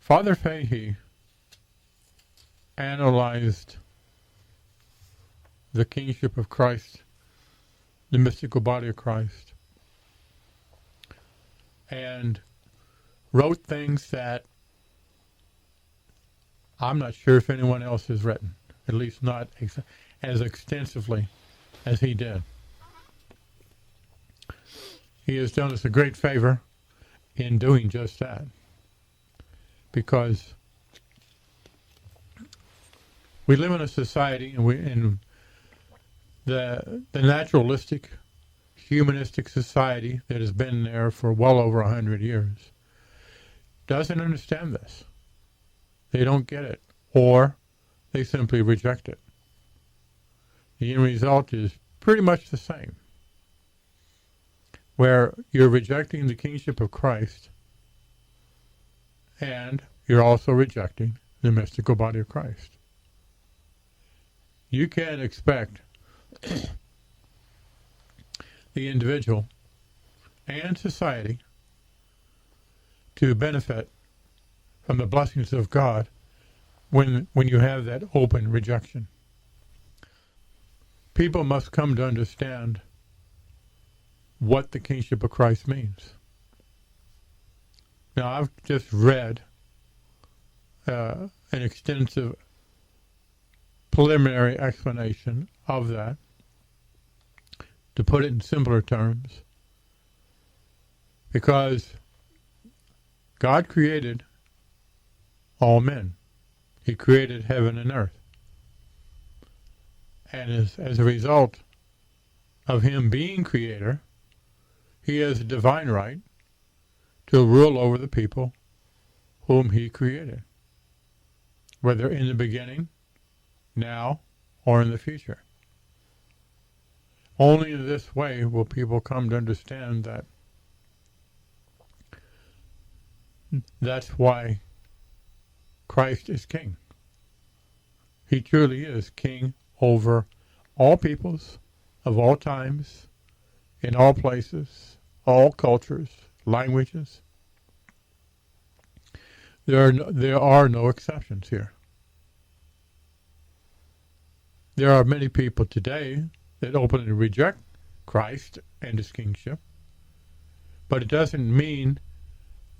Father Fahey analyzed the kingship of Christ, the mystical body of Christ, and wrote things that I'm not sure if anyone else has written, at least not as extensively as he did. He has done us a great favor in doing just that, because we live in a society, and the naturalistic, humanistic society that has been there for well over 100 years doesn't understand this. They don't get it, or they simply reject it. The end result is pretty much the same, where you're rejecting the kingship of Christ, and you're also rejecting the mystical body of Christ. You can't expect the individual and society to benefit from the blessings of God when you have that open rejection. People must come to understand what the kingship of Christ means. Now, I've just read an extensive preliminary explanation of that. To put it in simpler terms, because God created all men. He created heaven and earth. And as a result of him being creator, he has a divine right to rule over the people whom he created, whether in the beginning, now, or in the future. Only in this way will people come to understand that that's why Christ is king. He truly is king over all peoples of all times, in all places, all cultures, languages. There are no exceptions here. There are many people today that openly reject Christ and his kingship, but it doesn't mean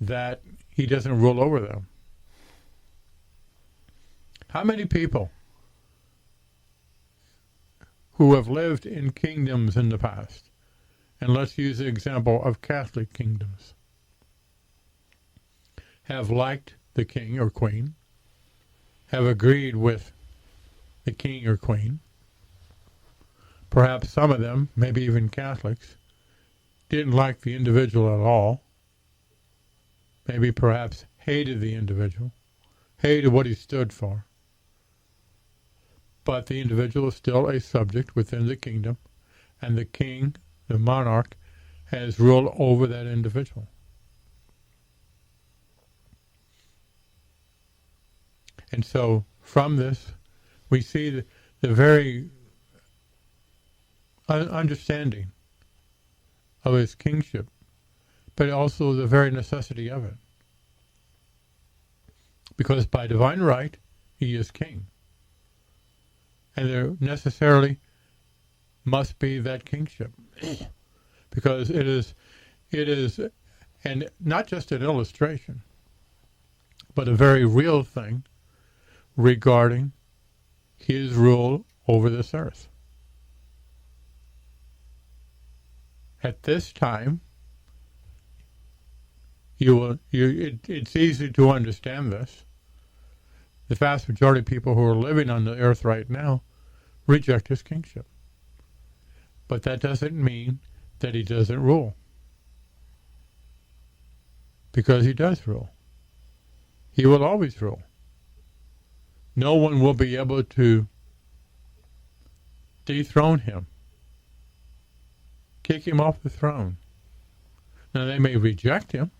that he doesn't rule over them. How many people who have lived in kingdoms in the past, and let's use the example of Catholic kingdoms, have liked the king or queen, have agreed with the king or queen? Perhaps some of them, maybe even Catholics, didn't like the individual at all. Maybe perhaps hated the individual, hated what he stood for. But the individual is still a subject within the kingdom, and the king, the monarch, has ruled over that individual. And so from this, we see the very understanding of his kingship, but also the very necessity of it. Because by divine right, he is king. And there necessarily must be that kingship. Because it is, and not just an illustration, but a very real thing regarding his rule over this earth. At this time, it's easy to understand this. The vast majority of people who are living on the earth right now reject his kingship. But that doesn't mean that he doesn't rule. Because he does rule. He will always rule. No one will be able to dethrone him, kick him off the throne. Now, they may reject him,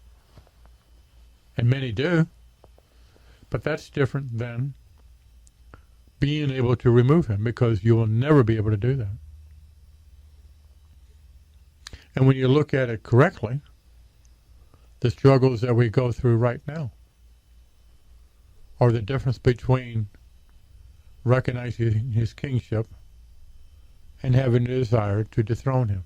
and many do, but that's different than being able to remove him, because you will never be able to do that. And when you look at it correctly, the struggles that we go through right now, or the difference between recognizing his kingship and having a desire to dethrone him.